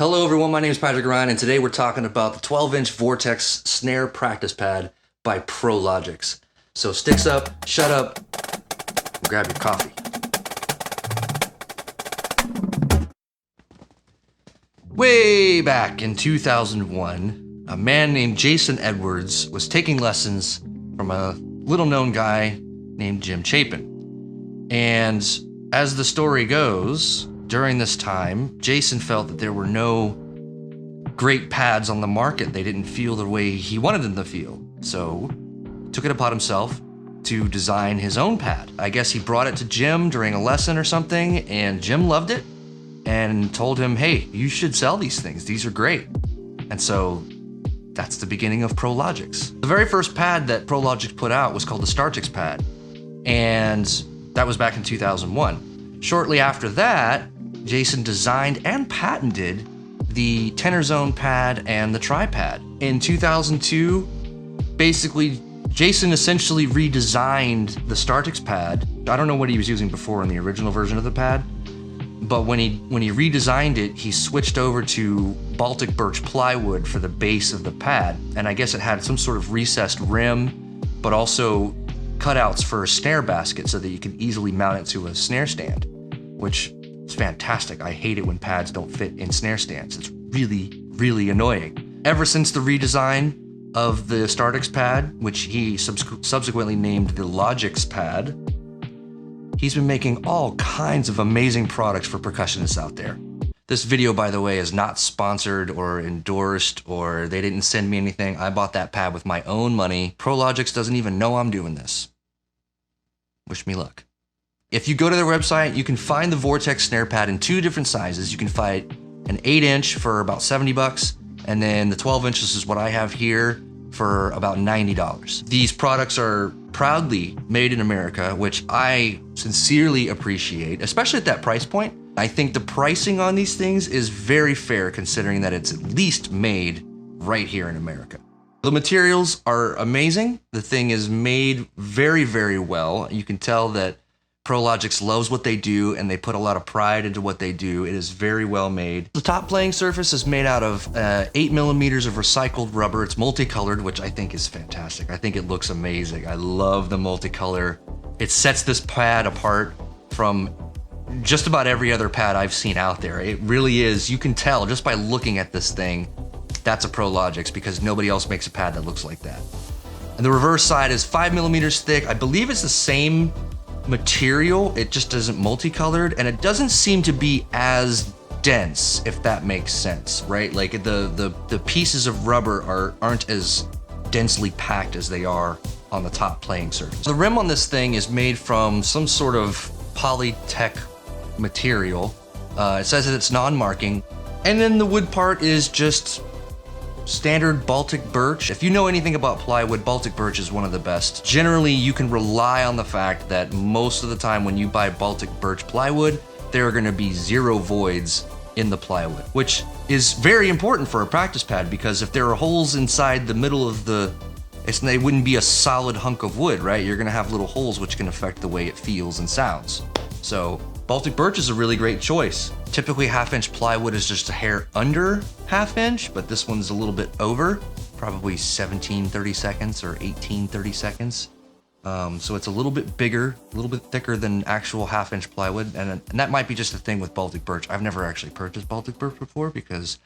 Hello everyone, my name is Patrick Ryan, and today we're talking about the 12-inch Vortex snare practice pad by Prologix. So sticks up, shut up, and grab your coffee. Way back in 2001, a man named Jason Edwards was taking lessons from a little-known guy named Jim Chapin. And as the story goes, during this time, Jason felt that there were no great pads on the market. They didn't feel the way he wanted them to feel. So took it upon himself to design his own pad. I guess he brought it to Jim during a lesson or something, and Jim loved it and told him, hey, you should sell these things. These are great. And so that's the beginning of Prologix. The very first pad that Prologix put out was called the Startix pad. And that was back in 2001. Shortly after that, Jason designed and patented the tenor zone pad and the tripad. In 2002, basically, Jason essentially redesigned the Startix pad. I don't know what he was using before in the original version of the pad, but when he redesigned it, he switched over to Baltic birch plywood for the base of the pad. And I guess it had some sort of recessed rim, but also cutouts for a snare basket so that you can easily mount it to a snare stand, which is fantastic. I hate it when pads don't fit in snare stands. It's really, really annoying. Ever since the redesign of the Startix pad, which he subsequently named the Logix pad, he's been making all kinds of amazing products for percussionists out there. This video, by the way, is not sponsored or endorsed, or they didn't send me anything. I bought that pad with my own money. Prologix doesn't even know I'm doing this. Wish me luck. If you go to their website, you can find the Vortex snare pad in two different sizes. You can find an 8-inch for about 70 bucks, and then the 12 inches is what I have here for about $90. These products are proudly made in America, which I sincerely appreciate, especially at that price point. I think the pricing on these things is very fair considering that it's at least made right here in America. The materials are amazing. The thing is made very, very well. You can tell that Prologix loves what they do and they put a lot of pride into what they do. It is very well made. The top playing surface is made out of 8 millimeters of recycled rubber. It's multicolored, which I think is fantastic. I think it looks amazing. I love the multicolor. It sets this pad apart from just about every other pad I've seen out there. It really is. You can tell just by looking at this thing, that's a Prologix, because nobody else makes a pad that looks like that. And the reverse side is 5 millimeters thick. I believe it's the same material, it just isn't multicolored, and it doesn't seem to be as dense, if that makes sense, right? Like the pieces of rubber aren't as densely packed as they are on the top playing surface. The rim on this thing is made from some sort of polytech material. It says that it's non-marking, and then the wood part is just standard Baltic birch. If you know anything about plywood, Baltic birch is one of the best. Generally, you can rely on the fact that most of the time when you buy Baltic birch plywood, there are going to be 0 voids in the plywood, which is very important for a practice pad, because if there are holes inside the middle of it wouldn't be a solid hunk of wood, right? You're going to have little holes which can affect the way it feels and sounds. So Baltic birch is a really great choice. Typically 1/2-inch plywood is just a hair under 1/2 inch, but this one's a little bit over, probably 17 30-seconds or 18 30-seconds. So it's a little bit bigger, a little bit thicker than actual 1/2-inch plywood. And that might be just a thing with Baltic birch. I've never actually purchased Baltic birch before because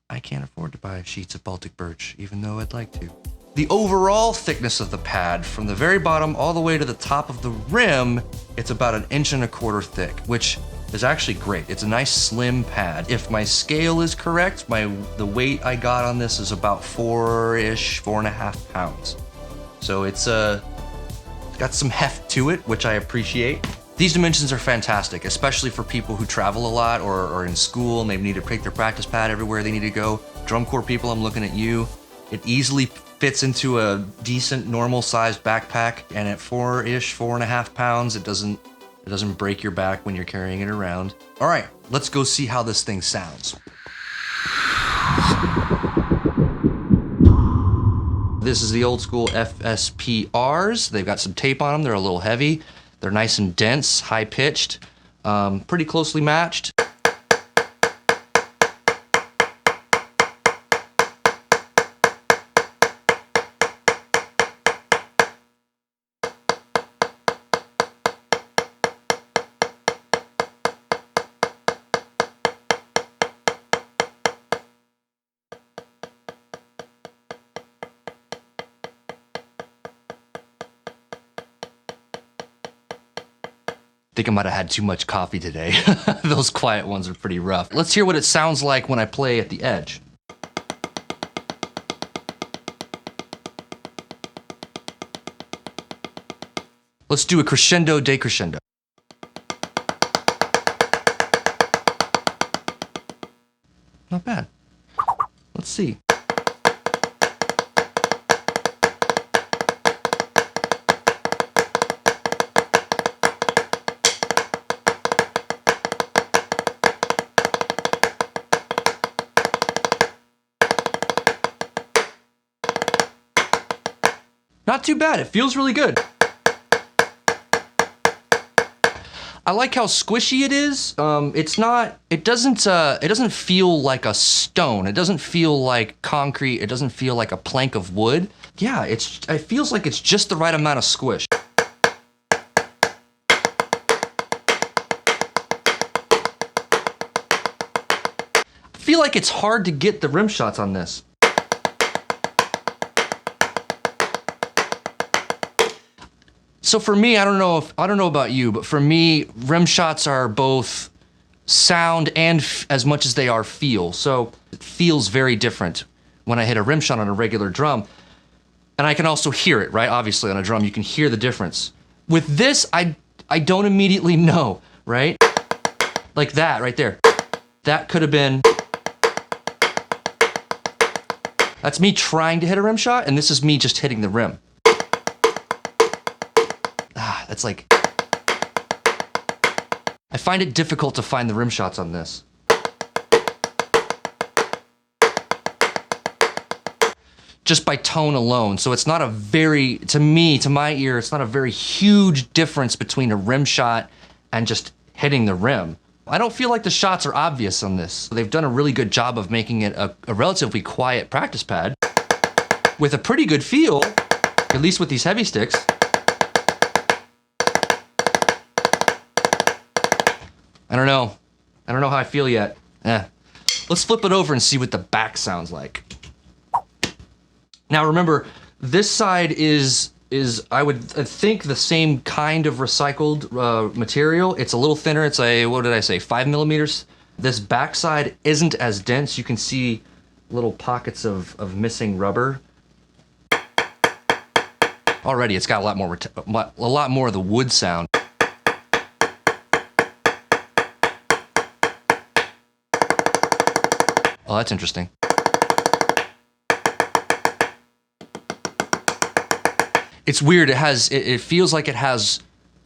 I can't afford to buy sheets of Baltic birch, even though I'd like to. The overall thickness of the pad, from the very bottom all the way to the top of the rim, it's about 1.25 inches thick, which is actually great. It's a nice slim pad. If my scale is correct, the weight I got on this is about 4.5 pounds. So it's got some heft to it, which I appreciate. These dimensions are fantastic, especially for people who travel a lot or are in school and they need to take their practice pad everywhere they need to go. Drum corps people, I'm looking at you. It easily fits into a decent normal sized backpack, and at 4.5 pounds, it doesn't break your back when you're carrying it around. All right, let's go see how this thing sounds. This is the old school FSPRs. They've got some tape on them. They're a little heavy. They're nice and dense, high pitched, pretty closely matched. Think I might have had too much coffee today. Those quiet ones are pretty rough. Let's hear what it sounds like when I play at the edge. Let's do a crescendo, decrescendo. Not bad. Let's see. Not too bad. It feels really good. I like how squishy it is. It doesn't feel like a stone. It doesn't feel like concrete. It doesn't feel like a plank of wood. Yeah, it feels like it's just the right amount of squish. I feel like it's hard to get the rim shots on this. So for me, I don't know about you, but for me, rim shots are both sound and as much as they are feel. So it feels very different when I hit a rim shot on a regular drum. And I can also hear it, right? Obviously on a drum, you can hear the difference. With this, I don't immediately know, right? Like that right there. That could have been... That's me trying to hit a rim shot, and this is me just hitting the rim. That's like... I find it difficult to find the rim shots on this. Just by tone alone. So it's not a very, to me, to my ear, it's not a very huge difference between a rim shot and just hitting the rim. I don't feel like the shots are obvious on this. They've done a really good job of making it a relatively quiet practice pad with a pretty good feel, at least with these heavy sticks. I don't know how I feel yet. Let's flip it over and see what the back sounds like. Now remember, this side is I would think the same kind of recycled material. It's a little thinner. It's a, what did I say, 5 millimeters. This back side isn't as dense. You can see little pockets of missing rubber. Already, it's got a lot more of the wood sound. Oh, that's interesting. It's weird. It feels like it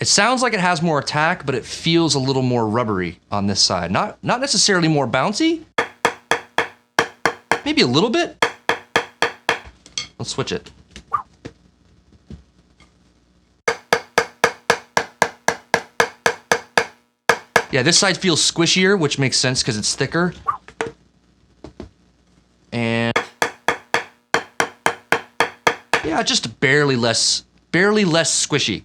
sounds like it has more attack, but it feels a little more rubbery on this side. Not necessarily more bouncy. Maybe a little bit. Let's switch it. Yeah, this side feels squishier, which makes sense because it's thicker. And yeah, just barely less squishy.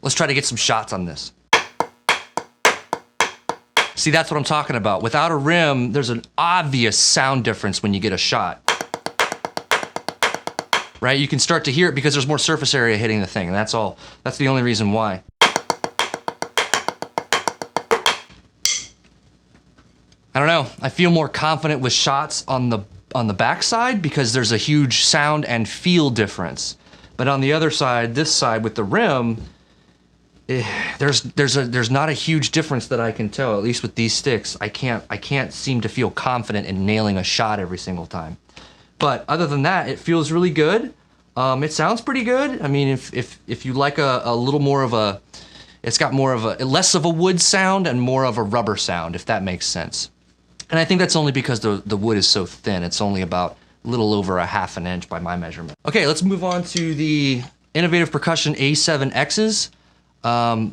Let's try to get some shots on this. See, that's what I'm talking about. Without a rim, there's an obvious sound difference when you get a shot. Right? You can start to hear it because there's more surface area hitting the thing, and that's all. That's the only reason why. I don't know. I feel more confident with shots on the back side because there's a huge sound and feel difference. But on the other side, this side with the rim, there's not a huge difference that I can tell. At least with these sticks, I can't seem to feel confident in nailing a shot every single time. But other than that, it feels really good. It sounds pretty good. I mean, if you like a little more of a, it's got more of a less of a wood sound and more of a rubber sound, if that makes sense. And I think that's only because the wood is so thin. It's only about a little over a ½ an inch by my measurement. Okay, let's move on to the Innovative Percussion A7Xs.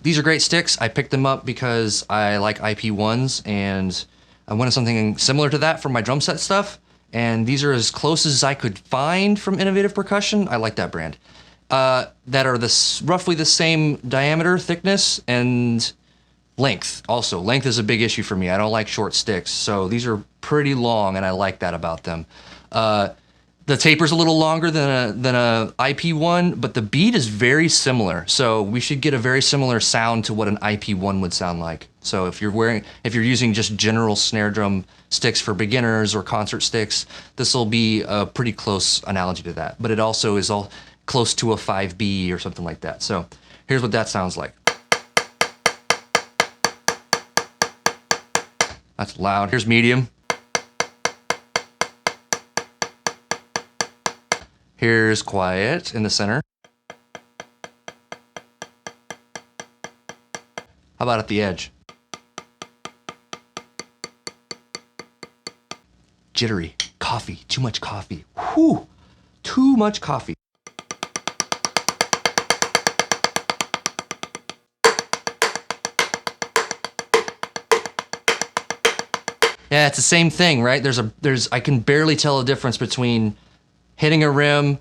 These are great sticks. I picked them up because I like IP1s and I wanted something similar to that for my drum set stuff. And these are as close as I could find from Innovative Percussion. I like that brand. that are roughly the same diameter, thickness, and length. Also, length is a big issue for me. I don't like short sticks, so these are pretty long, and I like that about them. The taper's a little longer than a IP1, but the beat is very similar. So we should get a very similar sound to what an IP1 would sound like. So if you're using just general snare drum sticks for beginners or concert sticks, this will be a pretty close analogy to that. But it also is all close to a 5B or something like that. So here's what that sounds like. That's loud. Here's medium. Here's quiet in the center. How about at the edge? Jittery. Coffee. Too much coffee. Whew. Too much coffee. Yeah, it's the same thing, right? I can barely tell a difference between hitting a rim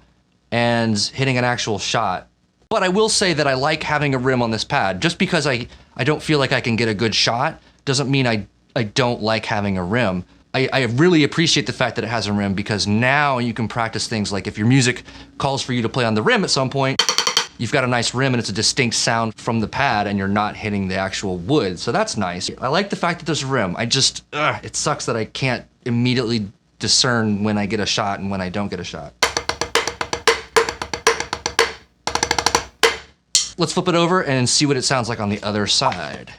and hitting an actual shot. But I will say that I like having a rim on this pad. Just because I don't feel like I can get a good shot doesn't mean I don't like having a rim. I really appreciate the fact that it has a rim, because now you can practice things like if your music calls for you to play on the rim at some point, you've got a nice rim and it's a distinct sound from the pad and you're not hitting the actual wood. So that's nice. I like the fact that there's a rim. It sucks that I can't immediately discern when I get a shot and when I don't get a shot. Let's flip it over and see what it sounds like on the other side.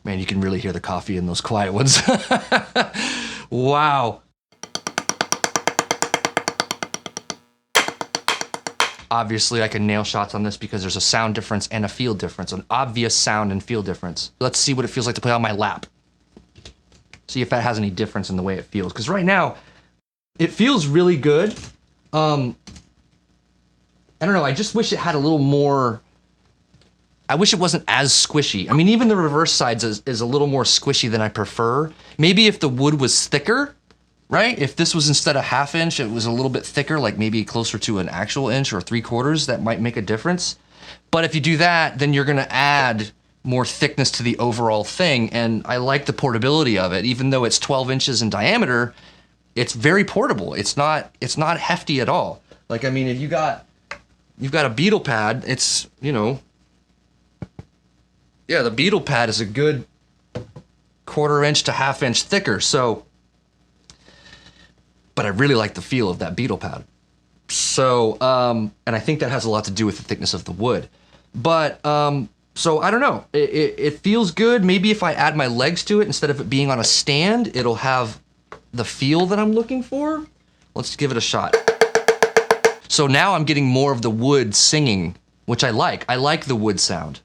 Man, you can really hear the coffee in those quiet ones. Wow. Obviously, I can nail shots on this because there's a sound difference and a feel difference, an obvious sound and feel difference. Let's see what it feels like to play on my lap. See if that has any difference in the way it feels. Because right now, it feels really good. I don't know, I just wish it had a little more... I wish it wasn't as squishy. I mean, even the reverse sides is a little more squishy than I prefer. Maybe if the wood was thicker, right? If this was instead of 1/2 inch, it was a little bit thicker, like maybe closer to an actual inch or 3/4, that might make a difference. But if you do that, then you're gonna add more thickness to the overall thing, and I like the portability of it. Even though it's 12 inches in diameter, it's very portable. It's not hefty at all. Like, I mean, if you've got a Beetle pad, it's, you know, yeah, the Beetle pad is a good 1/4 inch to 1/2 inch thicker, so, but I really like the feel of that Beetle pad. So, and I think that has a lot to do with the thickness of the wood. But, so I don't know, it feels good. Maybe if I add my legs to it, instead of it being on a stand, it'll have the feel that I'm looking for. Let's give it a shot. So now I'm getting more of the wood singing, which I like. I like the wood sound.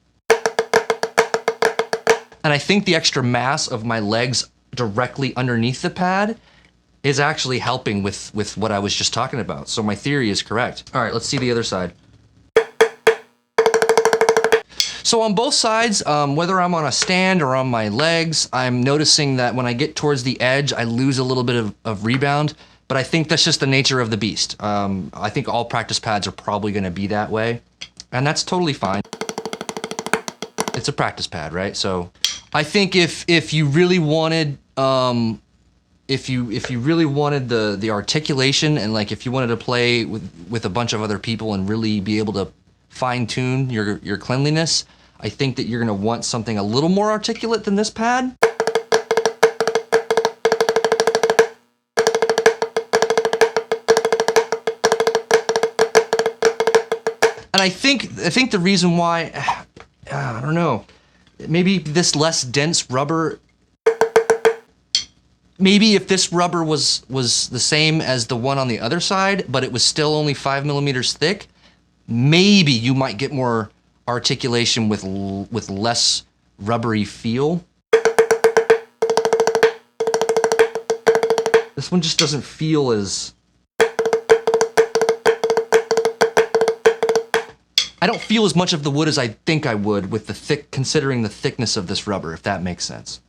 And I think the extra mass of my legs directly underneath the pad is actually helping with what I was just talking about. So my theory is correct. All right, let's see the other side. So on both sides, whether I'm on a stand or on my legs, I'm noticing that when I get towards the edge, I lose a little bit of rebound, but I think that's just the nature of the beast. I think all practice pads are probably gonna be that way, and that's totally fine. It's a practice pad, right? So I think if you really wanted, if you really wanted the articulation, and like if you wanted to play with a bunch of other people and really be able to fine tune your cleanliness, I think that you're gonna want something a little more articulate than this pad. And I think the reason why, I don't know, maybe this less dense rubber, maybe if this rubber was the same as the one on the other side, but it was still only 5 millimeters thick, maybe you might get more articulation with less rubbery feel. This one just doesn't feel as... I don't feel as much of the wood as I think I would with the considering the thickness of this rubber, if that makes sense.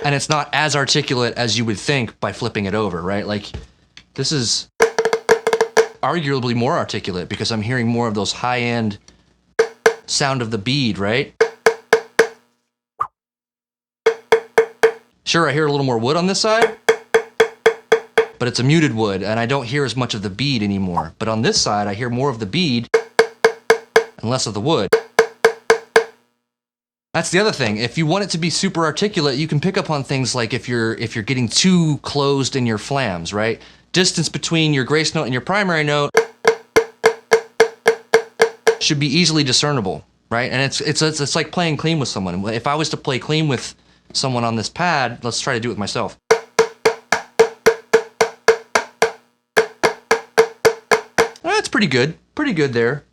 And it's not as articulate as you would think by flipping it over, right? Like, this is arguably more articulate because I'm hearing more of those high-end sound of the bead, right? Sure, I hear a little more wood on this side, but it's a muted wood, and I don't hear as much of the bead anymore. But on this side, I hear more of the bead and less of the wood. That's the other thing. If you want it to be super articulate, you can pick up on things like if you're getting too closed in your flams, right? Distance between your grace note and your primary note should be easily discernible, right? And it's like playing clean with someone. If I was to play clean with someone on this pad, let's try to do it with myself. That's pretty good. Pretty good there.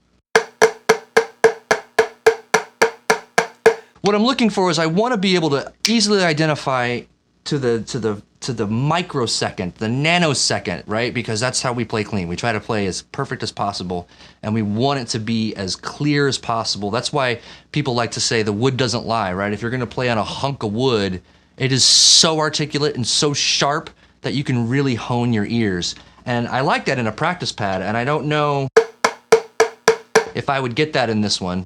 What I'm looking for is I want to be able to easily identify to the microsecond, the nanosecond, right? Because that's how we play clean. We try to play as perfect as possible, and we want it to be as clear as possible. That's why people like to say the wood doesn't lie, right? If you're going to play on a hunk of wood, it is so articulate and so sharp that you can really hone your ears. And I like that in a practice pad, and I don't know if I would get that in this one.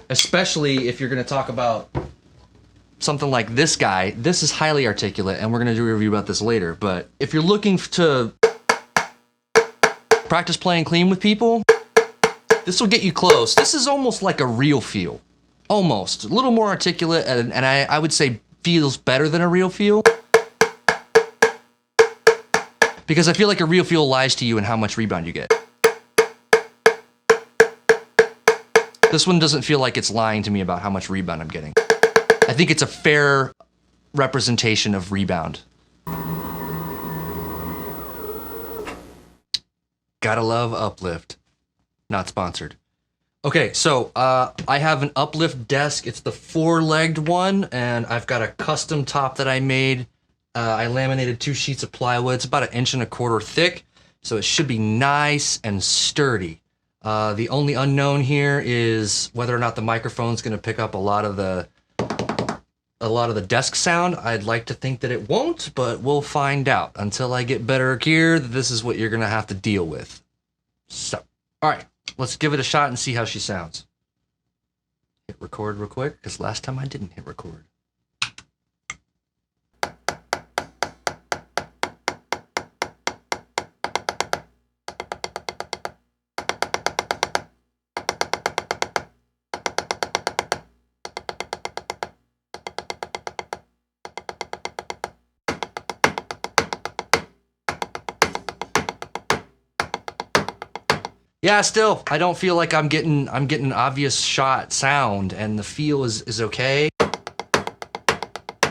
Especially if you're going to talk about something like this guy. This is highly articulate, and we're going to do a review about this later. But if you're looking to practice playing clean with people, this will get you close. This is almost like a real feel. Almost. A little more articulate, and I would say feels better than a real feel. Because I feel like a real feel lies to you in how much rebound you get. This one doesn't feel like it's lying to me about how much rebound I'm getting. I think it's a fair representation of rebound. Gotta love Uplift. Not sponsored. Okay, so I have an Uplift desk. It's the 4-legged one, and I've got a custom top that I made. I laminated 2 sheets of plywood. It's about 1.25 inches thick, so it should be nice and sturdy. The only unknown here is whether or not the microphone's going to pick up a lot of the desk sound. I'd like to think that it won't, but we'll find out. Until I get better gear, this is what you're going to have to deal with. So, all right, let's give it a shot and see how she sounds. Hit record real quick, because last time I didn't hit record. Yeah, still, I don't feel like I'm getting an obvious shot sound, and the feel is okay.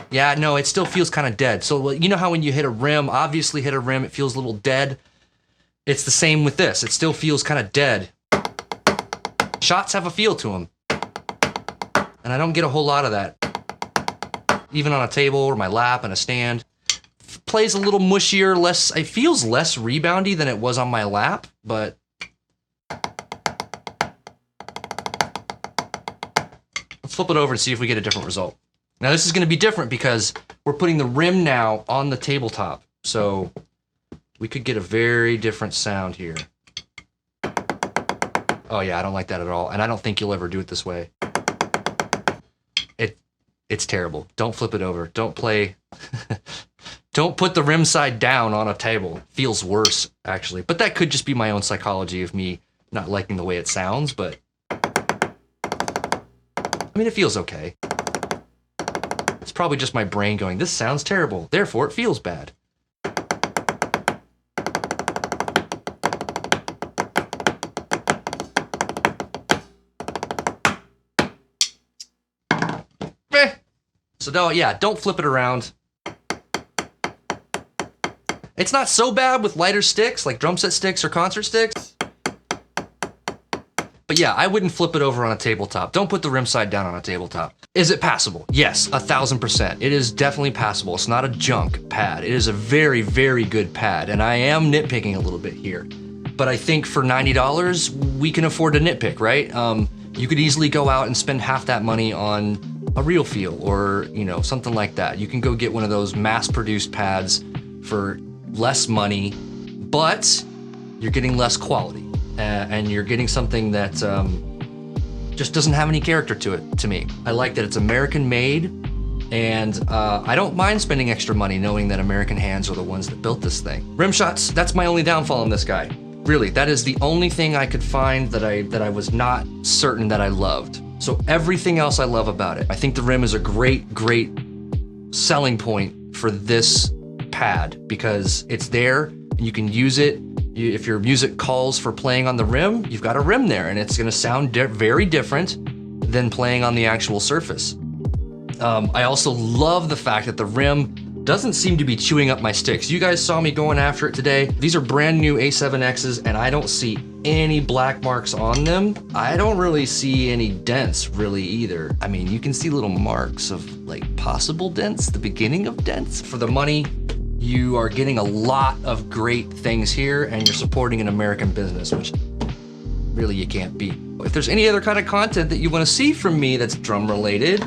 Yeah, no, it still feels kind of dead. So you know how when you hit a rim, obviously hit a rim, it feels a little dead? It's the same with this. It still feels kind of dead. Shots have a feel to them. And I don't get a whole lot of that. Even on a table or my lap and a stand. Plays a little mushier, it feels less reboundy than it was on my lap, but let's flip it over and see if we get a different result. Now this is going to be different because we're putting the rim now on the tabletop. So we could get a very different sound here. Oh yeah, I don't like that at all. And I don't think you'll ever do it this way. It's terrible. Don't flip it over. Don't play. Don't put the rim side down on a table. Feels worse, actually. But that could just be my own psychology of me not liking the way it sounds, but I mean, it feels okay. It's probably just my brain going, this sounds terrible, therefore it feels bad. So no, yeah, don't flip it around. It's not so bad with lighter sticks, like drum set sticks or concert sticks. But yeah, I wouldn't flip it over on a tabletop. Don't put the rim side down on a tabletop. Is it passable? Yes, 1000%. It is definitely passable. It's not a junk pad. It is a very, very good pad. And I am nitpicking a little bit here. But I think for $90, we can afford to nitpick, right? You could easily go out and spend half that money on a real feel or, you know, something like that. You can go get one of those mass-produced pads for less money, but you're getting less quality. And you're getting something that just doesn't have any character to it, to me. I like that it's American made, and I don't mind spending extra money knowing that American hands are the ones that built this thing. Rim shots, that's my only downfall on this guy. Really, that is the only thing I could find that I was not certain that I loved. So everything else I love about it. I think the rim is a great, great selling point for this pad because it's there and you can use it. If your music calls for playing on the rim, you've got a rim there and it's gonna sound very different than playing on the actual surface. I also love the fact that the rim doesn't seem to be chewing up my sticks. You guys saw me going after it today. These are brand new A7Xs and I don't see any black marks on them. I don't really see any dents really either. I mean, you can see little marks of like possible dents, the beginning of dents. For the money, you are getting a lot of great things here and you're supporting an American business, which really you can't beat. If there's any other kind of content that you want to see from me that's drum related,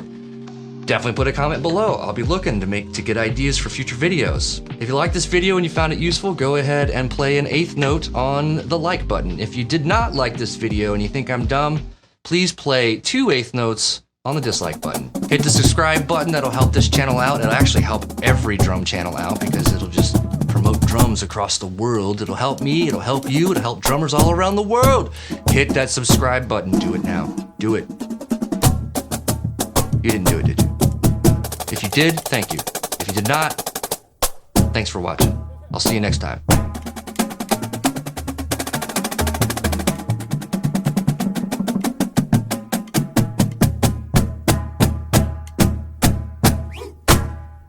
definitely put a comment below. I'll be looking to get ideas for future videos. If you liked this video and you found it useful, go ahead and play an 8th note on the like button. If you did not like this video and you think I'm dumb, please play 2 8th notes on the dislike button. Hit the subscribe button, that'll help this channel out. It'll actually help every drum channel out because it'll just promote drums across the world. It'll help me, it'll help you, it'll help drummers all around the world. Hit that subscribe button, do it now, do it. You didn't do it, did you? If you did, thank you. If you did not, thanks for watching. I'll see you next time.